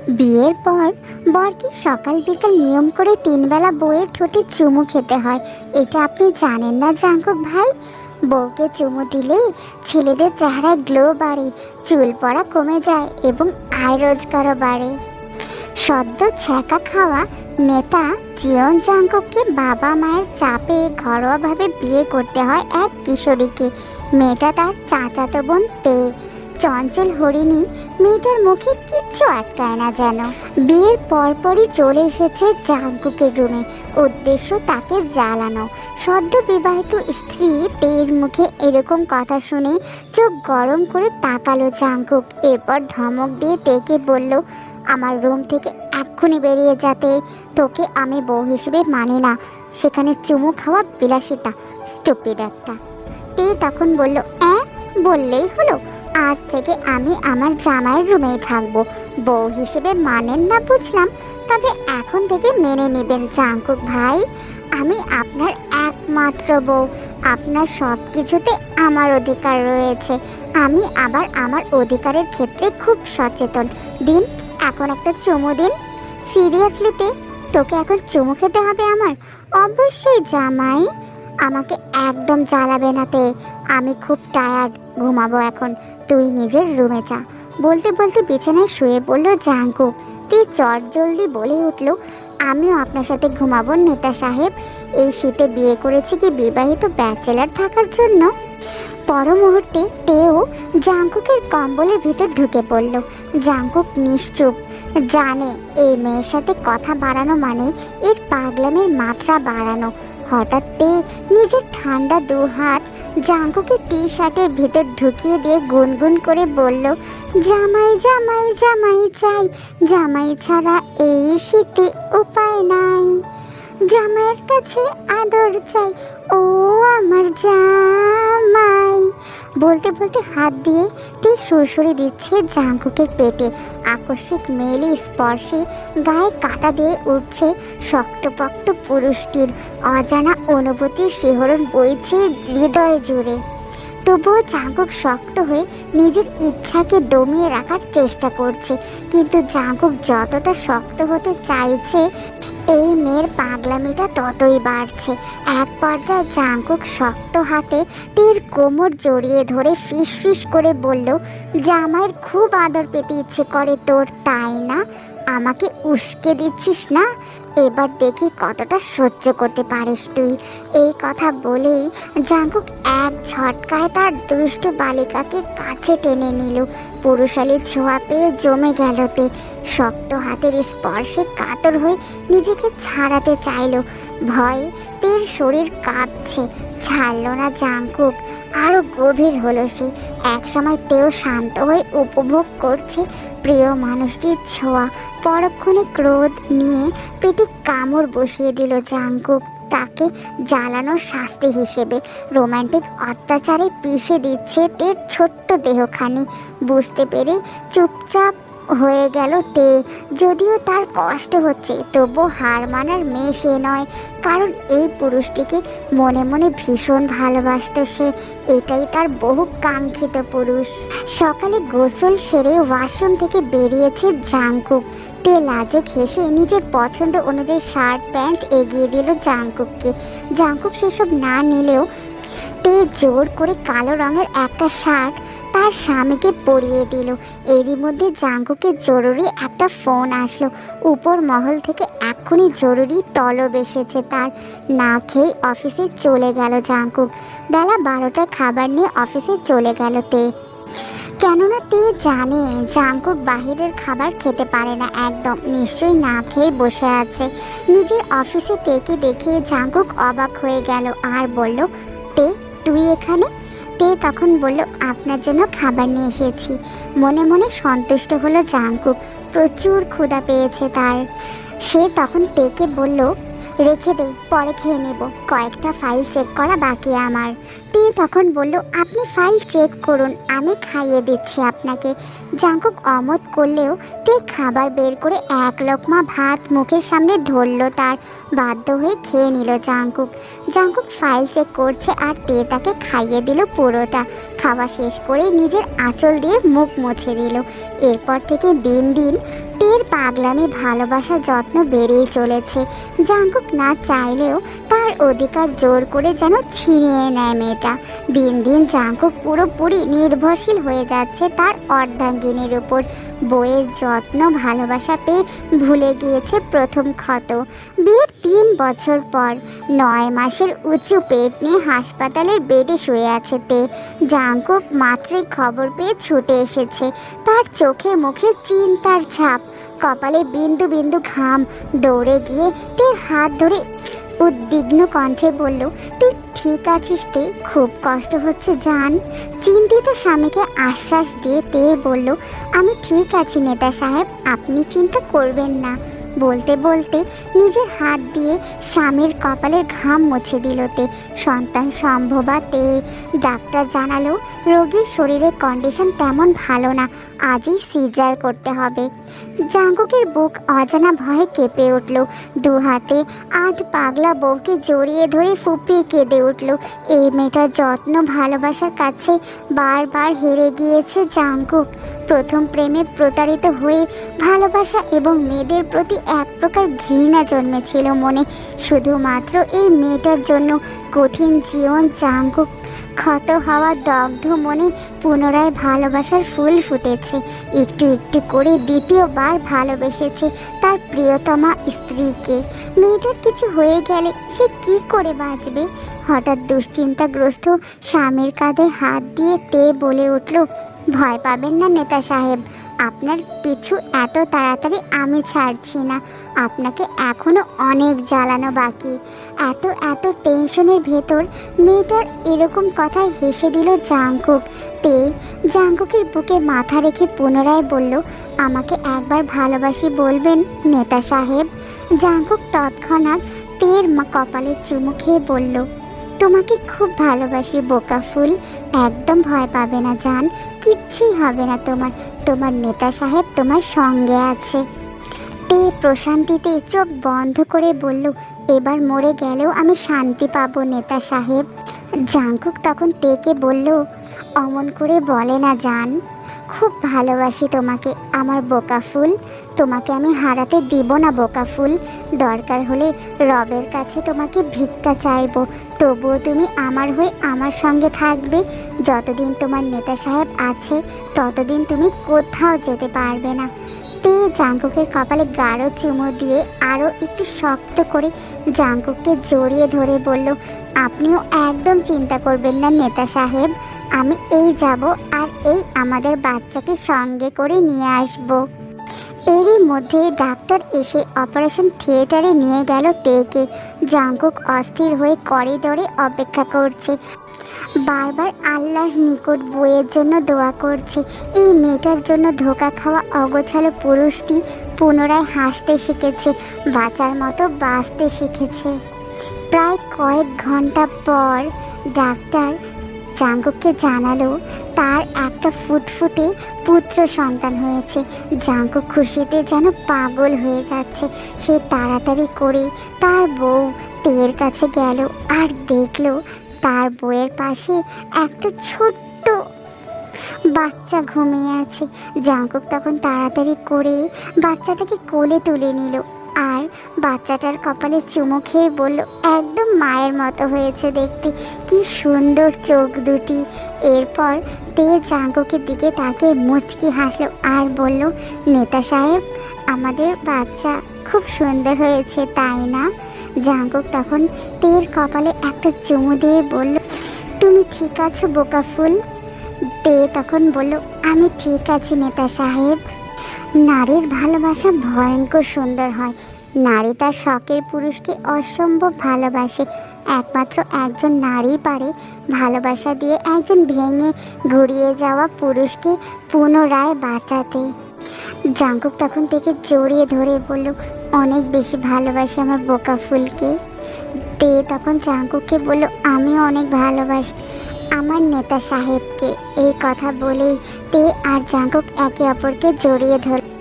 বিয়ের পর বরকে সকাল বিকাল নিয়ম করে 3 বেলা বউয়ের ঠোঁটে চুমু খেতে হয়। এটা আপনি জানেন না জাঙ্কুক ভাই? বউকে চুমু দিলেই ছেলেদের চেহারায় গ্লো বাড়ে, চুল পড়া কমে যায় এবং আয় রোজগারও বাড়ে। সদ্য ছ্যাঁকা খাওয়া নেতা জিয়ন জাঙ্কুককে বাবা মায়ের চাপে ঘরোয়াভাবে বিয়ে করতে হয় এক কিশোরীকে। মেয়েটা তার চাচাতো বোন তে। চঞ্চল হরিণী মেয়েটার মুখে কিচ্ছু আটকায় না যেন। বিয়ের পরপরই চলে এসেছে জাঙ্কুকের রুমে, উদ্দেশ্য তাকে জ্বালানো। সদ্য বিবাহিত স্ত্রী তের মুখে এরকম কথা শুনে চোখ গরম করে তাকালো জাঙ্কুক। এরপর ধমক দিয়ে তেকে বলল, আমার রুম থেকে এক্ষুনি বেরিয়ে যাতে, তোকে আমি বউ হিসেবে মানি না। সেখানে চুমু খাওয়া বিলাসিতা, স্টুপিড একটা। তে তখন বলল, বললেই হলো, আজ থেকে আমি আমার জামাইয়ের রুমেই থাকবো। বউ হিসেবে মানেন না বুঝলাম, তবে এখন থেকে মেনে নেবেন জাঙ্কুক ভাই। আমি আপনার একমাত্র বউ, আপনার সব কিছুতে আমার অধিকার রয়েছে। আমি আবার আমার অধিকারের ক্ষেত্রে খুব সচেতন। দিন, এখন একটা চুমু দিন। সিরিয়াসলিতে তোকে এখন চুমু খেতে হবে আমার? অবশ্যই জামাই, আমাকে একদম জ্বালাবে না তে। আমি খুব টায়ার্ড, ঘুমাবো এখন। তুই নিজের রুমে যা। বলতে বলতে বিছানায় শুয়ে পড়ল জাঙ্কুক। তুই চট জলদি বলে উঠল, আমিও আপনার সাথে ঘুমাবো নেতা সাহেব। এই শীতে বিয়ে করেছি কি বিবাহিত ব্যাচেলার থাকার জন্য? পর মুহূর্তে তেও জাঙ্কুকের কম্বলের ভিতর ঢুকে পড়ল। জাঙ্কুক নিশ্চুপ, জানে এই মেয়ের সাথে কথা বাড়ানো মানে এর পাগলামের মাত্রা বাড়ানো। হঠাৎ তে নিজের ঠান্ডা 2 হাত জাঙ্কুকের টি শার্টের ভিতর ঢুকিয়ে দিয়ে গুনগুন করে বলল, জামাই জামাই জামাই চাই, জামাই ছাড়া এই শীতে উপায় নাই। জামাইয়ের কাছে আদর চাই, ও আমার জামাই। বলতে বলতে হাত দিয়ে ঠিক সুরসুরি দিচ্ছে জাঙ্কুকের পেটে। আকস্মিক মেলি স্পর্শে গায়ে কাটা দিয়ে উঠছে শক্তপোক্ত পুরুষটির। অজানা অনুভূতির শিহরণ বইছে হৃদয় জুড়ে। তবুও জাঙ্কুক শক্ত হয়ে নিজের ইচ্ছাকে দমিয়ে রাখার চেষ্টা করছে। কিন্তু জাঙ্কুক যতটা শক্ত হতে চাইছে, এই মেয়ের পাগলামিটা ততই বাড়ছে। এক পর্যায়ে জাঙ্কুক শক্ত হাতে তীর কোমর জড়িয়ে ধরে ফিস ফিস করে বলল, জামাইয়ের খুব আদর পেতে ইচ্ছে করে তোর, তাই না? আমাকে উস্কে দিচ্ছিস না? এবার দেখি কতটা সহ্য করতে পারিস তুই। এই কথা বলেই জাঙ্কুক এক ঝটকায় তার দুষ্টু বালিকাকে কাছে টেনে নিল। পুরুষালী ছোঁয়া পেয়ে জমে গেলতে। শক্ত হাতের স্পর্শে কাতর হয়ে নিজেকে ছাড়াতে চাইল। ভয়ে তের শরীর কাঁপছে, ছাড়ল না জাঙ্কুক। আরও গভীর হলো সে। একসময় তেও শান্ত হয়ে উপভোগ করছে প্রিয় মানুষটির ছোঁয়া। পরক্ষণে ক্রোধ নিয়ে পেটে কামড় বসিয়ে দিল জাঙ্কুক। তাকে জ্বালানোর শাস্তি হিসেবে রোমান্টিক অত্যাচারে পিষে দিচ্ছে তের ছোট্ট দেহখানি। বুঝতে পেরে চুপচাপ হয়ে গেল তে। যদিও তার কষ্ট হচ্ছে, তবু হার মানার মেয়ে সে নয়। কারণ এই পুরুষটিকে মনে মনে ভীষণ ভালোবাসত সে। এটাই তার বহু কাঙ্ক্ষিত পুরুষ। সকালে গোসল সেরে ওয়াশরুম থেকে বেরিয়েছে জাঙ্কুক। তে লাজুক হেসে নিজের পছন্দ অনুযায়ী শার্ট প্যান্ট এগিয়ে দিল জাঙ্কুককে। জাঙ্কুক সেসব না নিলেও তে জোর করে কালো রঙের একটা শার্ট তার স্বামীকে পরিয়ে দিল। এরই মধ্যে জাঙ্কুকের জরুরি একটা ফোন আসলো। উপর মহল থেকে এক্ষুনি জরুরি তলব এসেছে তার। না খেয়ে অফিসে চলে গেল জাঙ্কুক। বেলা 12টায় খাবার নিয়ে অফিসে চলে গেল তে। কেননা তে জানে জাঙ্কুক বাহিরের খাবার খেতে পারে না একদম। নিশ্চয়ই না খেয়ে বসে আছে। নিজের অফিসে তেকে দেখে জাঙ্কুক অবাক হয়ে গেল আর বলল, তে তুই এখানে? তে তখন বলল, আপনার জন্য খাবার নিয়ে এসেছি। মনে মনে সন্তুষ্ট হলো জাঙ্কুক। প্রচুর ক্ষুধা পেয়েছে তার। সে তখন তেকে বলল, রেখে দে, পরে খেয়ে নেব, কয়েকটা ফাইল চেক করা বাকি আমার। তে তে তখন বলল, আপনি ফাইল চেক করুন, আমি খাইয়ে দিচ্ছি আপনাকে। জাঙ্কুক অমত করলেও তে খাবার বের করে এক লোকমা ভাত মুখের সামনে ধরলো তার। বাধ্য হয়ে খেয়ে নিল জাঙ্কুক। জাঙ্কুক ফাইল চেক করছে আর তে তাকে খাইয়ে দিল পুরোটা। খাওয়া শেষ করে নিজের আঁচল দিয়ে মুখ মুছে দিল। এরপর থেকে দিন দিন তের পাগলামি ভালোবাসা যত্ন বেড়েই চলেছে। জাঙ্কুক না চাইলেও তার অধিকার জোর করে যেন ছিনিয়ে নেয় মেয়েটা। দিন দিন জাঙ্কুক পুরোপুরি নির্ভরশীল হয়ে যাচ্ছে তার অর্ধাঙ্গিনীর উপর। বইয়ের যত্ন ভালোবাসা পেয়ে ভুলে গিয়েছে প্রথম ক্ষত। বিয়ের 3 বছর পর 9 মাসের উঁচু পেট নিয়ে হাসপাতালের বেডে শুয়ে আছে তে। জাঙ্কুক মাত্রই খবর পেয়ে ছুটে এসেছে। তার চোখে মুখে চিন্তার ছাপ, কপালে বিন্দু বিন্দু ঘাম। দৌড়ে গিয়ে তের হাত ধরে উদ্বিগ্ন কণ্ঠে বলল, তুই ঠিক আছিস তে? খুব কষ্ট হচ্ছে জান। চিন্তিত স্বামীকে আশ্বাস দিয়ে তে বলল, আমি ঠিক আছি নেতা সাহেব, আপনি চিন্তা করবেন না। বলতে বলতে নিজের হাত দিয়ে স্বামীর কপালের ঘাম মুছে দিল তে। সন্তান সম্ভবা তে। ডাক্তার জানালো রোগীর শরীরের কন্ডিশন তেমন ভালো না, আজই সিজার করতে হবে। জাঙ্কুকের বুক অজানা ভয়ে কেঁপে উঠল। দু হাতে আধ পাগলা বউকে জড়িয়ে ধরে ফুপিয়ে কেঁদে উঠল। এই মেয়েটার যত্ন ভালোবাসার কাছে বারবার হেরে গিয়েছে জাঙ্কুক। প্রথম প্রেমে প্রতারিত হয়ে ভালোবাসা এবং মেয়েদের প্রতি এক প্রকার ঘৃণা জন্মেছিল মনে। শুধুমাত্র এই মেয়েটার জন্য কঠিন জীবন। জাঙ্কুক ক্ষত হওয়া দগ্ধ মনে পুনরায় ভালোবাসার ফুল ফুটেছে। একটু একটু করে দ্বিতীয়বার ভালোবেসেছে তার প্রিয়তমা স্ত্রীকে। মেয়েটার কিছু হয়ে গেলে সে কি করে বাঁচবে? হঠাৎ দুশ্চিন্তাগ্রস্ত স্বামীর কাঁধে হাত দিয়ে তে বলে উঠল, ভয় পাবেন না নেতা সাহেব, আপনার পিছু এত তাড়াতাড়ি আমি ছাড়ছি না। আপনাকে এখনো অনেক জ্বালানো বাকি। এত এত টেনশনের ভেতর মেয়েটার এরকম কথায় হেসে দিল জাঙ্কুক। তে জাঙ্কুকের বুকে মাথা রেখে পুনরায় বলল, আমাকে একবার ভালোবাসি বলবেন নেতা সাহেব? জাঙ্কুক তৎক্ষণাৎ তের কপালে চুমু খেয়ে বলল, তোমাকে খুব ভালোবাসি বোকা ফুল, একদম ভয় পাবে না জান, কিচ্ছুই হবে না তোমার। তোমার নেতা সাহেব তোমার সঙ্গে আছে। তে প্রশান্তিতে চোখ বন্ধ করে বলল, এবার মরে গেলেও আমি শান্তি পাবো নেতা সাহেব। জাঙ্কুক তখন তেকে বলল, অমন করে বলে না জান, খুব ভালোবাসি তোমাকে আমার বোকা ফুল। তোমাকে আমি হারাতে দিব না বোকা ফুল। দরকার হলে রবের কাছে তোমাকে ভিক্ষা চাইবো, তবুও তুমি আমার হয়ে আমার সঙ্গে থাকবে। যতদিন তোমার নেতা সাহেব আছে ততদিন তুমি কোথাও যেতে পারবে না। তে জাঙ্কুকের কপালে গাঢ় চুমু দিয়ে আরও একটু শক্ত করে জাঙ্কুককে জড়িয়ে ধরে বলল, আপনিও একদম চিন্তা করবেন না নেতা সাহেব, আমি এই যাব আর এই আমাদের বাচ্চাকে সঙ্গে করে নিয়ে আসব। এরই মধ্যে ডাক্তার এসে অপারেশন থিয়েটারে নিয়ে গেল তেকে। জাঙ্কুক অস্থির হয়ে করিডোরে অপেক্ষা করছে, বারবার আল্লাহর নিকট বইয়ের জন্য দোয়া করছে। এই মেয়েটার জন্য ধোঁকা খাওয়া অগোছালো পুরুষটি পুনরায় হাসতে শিখেছে, বাঁচার মতো বাঁচতে শিখেছে। প্রায় কয়েক ঘন্টা পর ডাক্তার জাঙ্কুককে জানালো তার একটা ফুটফুটে পুত্র সন্তান হয়েছে। জাঙ্কুক খুশিতে যেন পাগল হয়ে যাচ্ছে। সে তাড়াতাড়ি করে তার বউ তের কাছে গেল আর দেখলো তার বউয়ের পাশে একটা ছোট্ট বাচ্চা ঘুমিয়ে আছে। জাঙ্কুক তখন তাড়াতাড়ি করে বাচ্চাটাকে কোলে তুলে নিল আর বাচ্চাটার কপালে চুমু খেয়ে বলল, একদম মায়ের মতো হয়েছে দেখতে, কি সুন্দর চোখ দুটি। এরপর তে জাঙ্কুকের দিকে তাকে মুচকি হাসলো আর বলল, নেতা সাহেব আমাদের বাচ্চা খুব সুন্দর হয়েছে তাই না? জাঙ্কুক তখন তের কপালে একটা চুমু দিয়ে বলল, তুমি ঠিক আছো বোকা ফুল? তে তখন বলল, আমি ঠিক আছি নেতা সাহেব। নারীর ভালোবাসা ভয়ঙ্কর সুন্দর হয়। নারী তার শখের পুরুষকে অসম্ভব ভালোবাসে। একমাত্র একজন নারী পারে ভালোবাসা দিয়ে একজন ভেঙে ঘুরিয়ে যাওয়া পুরুষকে পুনরায় বাঁচাতে। জাঙ্কুক তখন থেকে জড়িয়ে ধরে বলল, অনেক বেশি ভালোবাসি আমার বোকা ফুলকে। তে তখন জাঙ্কুককে বলল, আমিও অনেক ভালোবাসি আমার নেতা সাহেবকে। এই কথা বলেই তে আর জাঙ্কুক একে অপরকে জড়িয়ে ধরল।